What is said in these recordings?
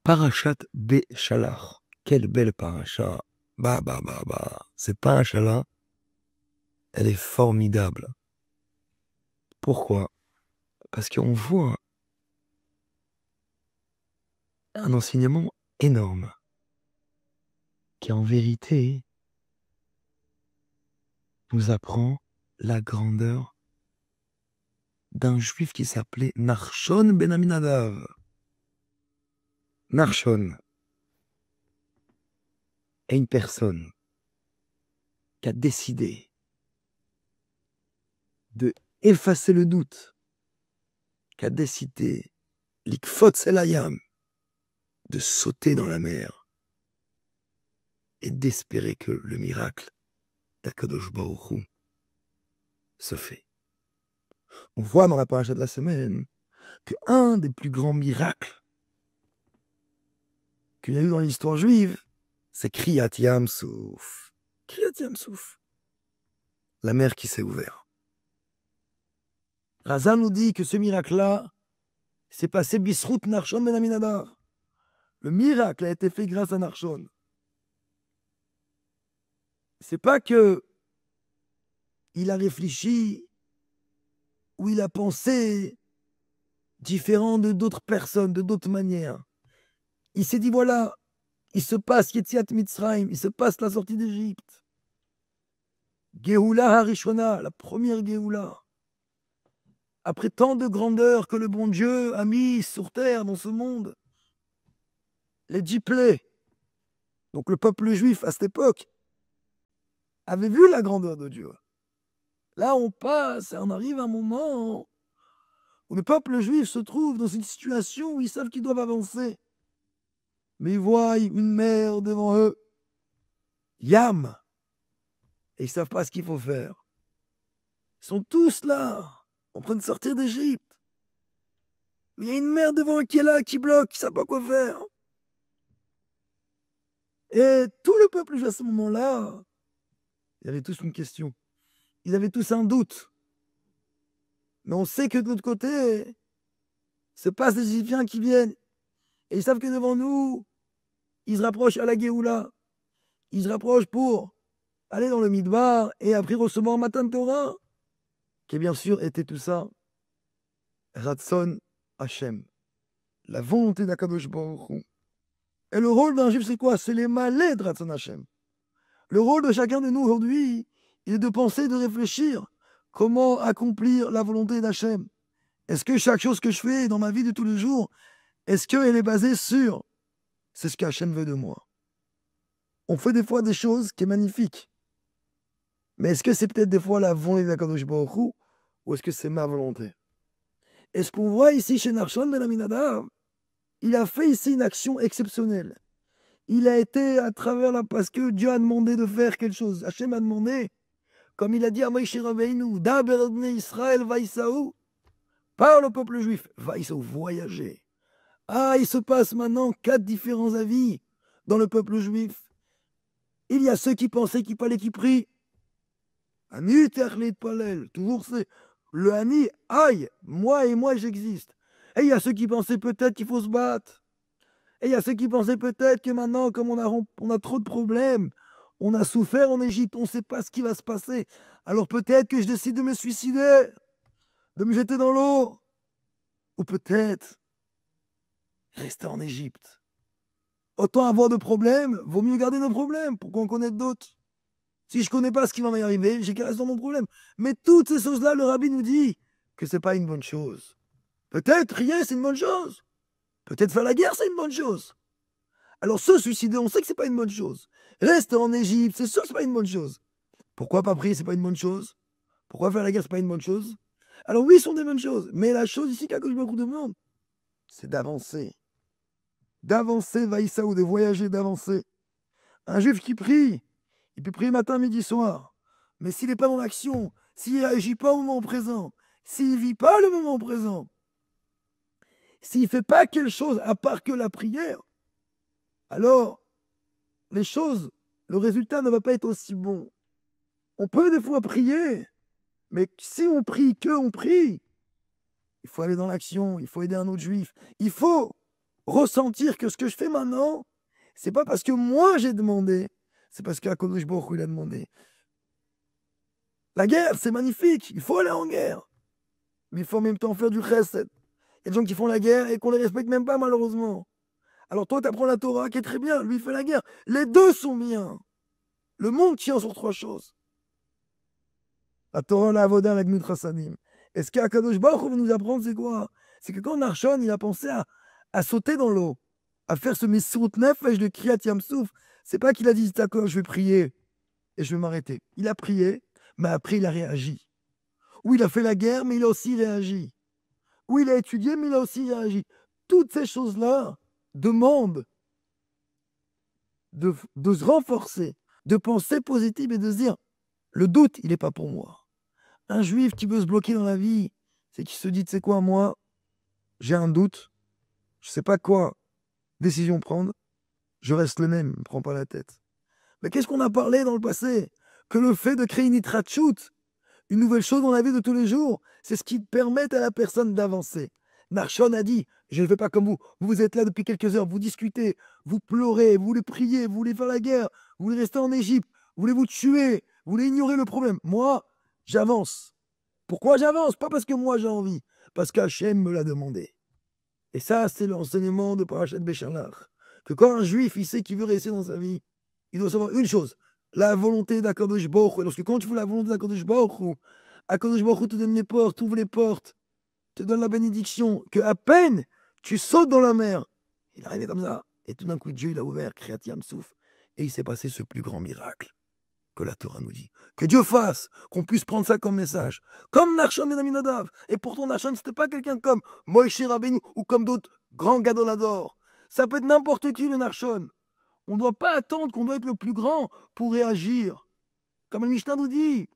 Parashat Béchalach. Quelle belle paracha. Cette paracha-là, elle est formidable. Pourquoi? Parce qu'on voit un enseignement énorme qui, en vérité, nous apprend la grandeur d'un juif qui s'appelait Nachshon ben Aminadav. Nachshon est une personne qui a décidé de effacer le doute, qui a décidé l'ikfot selayam, de sauter dans la mer et d'espérer que le miracle d'Akadosh Baruch Hu se fait. On voit dans la paracha de la semaine qu'un des plus grands miracles qu'il y a eu dans l'histoire juive, c'est Kriyat Yam Souf. Kriyat Yam Souf. La mer qui s'est ouverte. Razan nous dit que ce miracle-là s'est passé Bisrout Nachshon ben Aminadav. Le miracle a été fait grâce à Nachshon. C'est pas que il a réfléchi ou il a pensé différent de d'autres personnes, de d'autres manières. Il s'est dit, voilà, il se passe Yetziat Mitzrayim, il se passe la sortie d'Égypte. Geoula Harishona, la première Geoula. Après tant de grandeur que le bon Dieu a mis sur terre, dans ce monde, les 10 plaies, donc le peuple juif à cette époque, avait vu la grandeur de Dieu. Là, on passe et on arrive à un moment où le peuple juif se trouve dans une situation où ils savent qu'ils doivent avancer. Mais ils voient une mer devant eux, Yam, et ils ne savent pas ce qu'il faut faire. Ils sont tous là, en train de sortir d'Égypte. Mais il y a une mer devant eux qui est là, qui bloque, qui ne sait pas quoi faire. Et tout le peuple juif à ce moment-là, ils avaient tous une question. Ils avaient tous un doute. Mais on sait que de l'autre côté, se passent des Égyptiens qui viennent. Et ils savent que devant nous, ils se rapprochent à la Géoula. Ils se rapprochent pour aller dans le Midbar et après recevoir Matan Torah, qui bien sûr était tout ça, Ratson Hashem, la volonté d'Akadosh Baruch Hu. Et le rôle d'un juif, c'est quoi? C'est les malais de Ratson Hashem. Le rôle de chacun de nous aujourd'hui, il est de penser, de réfléchir comment accomplir la volonté d'Hachem. Est-ce que chaque chose que je fais dans ma vie de tous les jours, est-ce qu'elle est basée sur c'est ce qu'Hachem veut de moi? On fait des fois des choses qui sont magnifiques. Mais est-ce que c'est peut-être des fois la volonté d'Akadosh Baruch Hu ou est-ce que c'est ma volonté? Et ce qu'on voit ici chez Nachshon ben Aminadav, il a fait ici une action exceptionnelle. Il a été à travers là parce que Dieu a demandé de faire quelque chose. Hachem a demandé, comme il a dit à Moïse Rabbeinu, Daber bnei Israël vaïsaou, parle au peuple juif, vaïsaou, voyager. Ah, il se passe maintenant 4 différents avis dans le peuple juif. Il y a ceux qui pensaient qu'il fallait qu'ils prient. Ani terlit palel, toujours c'est le Ani, aïe, moi et moi j'existe. Et il y a ceux qui pensaient peut-être qu'il faut se battre. Et il y a ceux qui pensaient peut-être que maintenant, comme on a trop de problèmes, on a souffert en Égypte, on ne sait pas ce qui va se passer. Alors peut-être que je décide de me suicider, de me jeter dans l'eau. Ou peut-être rester en Égypte. Autant avoir de problèmes, vaut mieux garder nos problèmes pour qu'on connaisse d'autres. Si je ne connais pas ce qui va m'arriver, j'ai qu'à rester dans mon problème. Mais toutes ces choses-là, le rabbi nous dit que ce n'est pas une bonne chose. Peut-être rien, c'est une bonne chose. Peut-être faire la guerre, c'est une bonne chose. Alors se suicider, on sait que ce n'est pas une bonne chose. Rester en Égypte, c'est sûr que ce n'est pas une bonne chose. Pourquoi pas prier, ce n'est pas une bonne chose? Pourquoi faire la guerre, ce n'est pas une bonne chose? Alors oui, ce sont des bonnes choses. Mais la chose ici qu'Akadosh Baruch Hu demande, c'est d'avancer. D'avancer, Vaïssa, ou de voyager, d'avancer. Un juif qui prie, il peut prier matin, midi, soir. Mais s'il n'est pas dans l'action, s'il n'agit pas au moment présent, s'il ne vit pas le moment présent, s'il ne fait pas quelque chose à part que la prière, alors les choses, le résultat ne va pas être aussi bon. On peut des fois prier, mais si on prie que on prie, il faut aller dans l'action, il faut aider un autre juif, il faut ressentir que ce que je fais maintenant, c'est pas parce que moi j'ai demandé, c'est parce qu'Akadosh Baruch Hu il a demandé. La guerre, c'est magnifique, il faut aller en guerre. Mais il faut en même temps faire du chesed. Il y a des gens qui font la guerre et qu'on les respecte même pas, malheureusement. Alors toi, tu apprends la Torah, qui est très bien, lui, il fait la guerre. Les deux sont bien. Le monde tient sur trois choses. La Torah, la Avoda, la Gmut Chassadim. Et ce qu'Akadosh Baruch Hu veut nous apprendre, c'est quoi? C'est que quand Narshon, il a pensé à sauter dans l'eau, à faire ce Messirut Nefesh de Kriyat Yamsouf, c'est pas qu'il a dit, d'accord, je vais prier et je vais m'arrêter. Il a prié, mais après, il a réagi. Oui, il a fait la guerre, mais il a aussi réagi. Oui, il a étudié, mais il a aussi réagi. Toutes ces choses-là demandent de se renforcer, de penser positive et de se dire, le doute, il n'est pas pour moi. Un juif qui veut se bloquer dans la vie, c'est qu'il se dit, tu sais quoi, moi, j'ai un doute, je ne sais pas quoi décision prendre, je reste le même, ne me prends pas la tête. Mais qu'est-ce qu'on a parlé dans le passé? Que le fait de créer une itrachut, une nouvelle chose dans la vie de tous les jours, c'est ce qui permet à la personne d'avancer. Narshon a dit, je ne fais pas comme vous, vous êtes là depuis quelques heures, vous discutez, vous pleurez, vous voulez prier, vous voulez faire la guerre, vous voulez rester en Égypte, vous voulez vous tuer, vous voulez ignorer le problème. Moi, j'avance. Pourquoi j'avance? Pas parce que moi j'ai envie, parce qu'Hachem me l'a demandé. Et ça, c'est l'enseignement de Parashat Beshalach. Que quand un juif, il sait qu'il veut rester dans sa vie, il doit savoir une chose, la volonté d'Akadosh Baruch Hu. Lorsque quand tu fais la volonté d'Akadosh Baruch Hu, Akadosh Baruch Hu te donne les portes, ouvre les portes, te donne la bénédiction, que à peine tu sautes dans la mer, il est arrivé comme ça, et tout d'un coup Dieu il a ouvert Kriyat Yamsouf, et il s'est passé ce plus grand miracle que la Torah nous dit. Que Dieu fasse, qu'on puisse prendre ça comme message. Comme Nachshon et Aminadav. Et pourtant, Nachshon, c'était pas quelqu'un comme Moïse Rabbeinu ou comme d'autres grands gadoladors. Ça peut être n'importe qui, le Nachshon. On ne doit pas attendre qu'on doit être le plus grand pour réagir. Comme le Mishnah nous dit,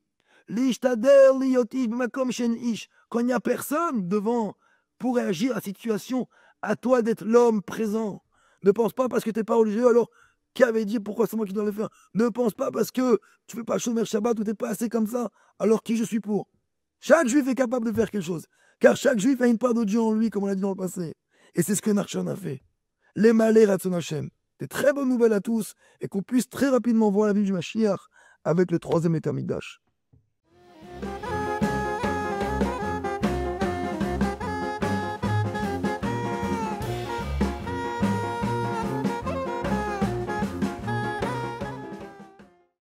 quand il n'y a personne devant pour réagir à la situation, à toi d'être l'homme présent. Ne pense pas parce que tu n'es pas religieux, alors qui avait dit pourquoi c'est moi qui dois le faire? Ne pense pas parce que tu ne fais pas Shomer Shabbat ou tu n'es pas assez comme ça, alors qui je suis pour? Chaque juif est capable de faire quelque chose, car chaque juif a une part de Dieu en lui, comme on l'a dit dans le passé. Et c'est ce que Nachshon a fait. Les malais Ratzon Hashem. Des très bonnes nouvelles à tous, et qu'on puisse très rapidement voir la vie du Mashiach avec le troisième État Mikdash.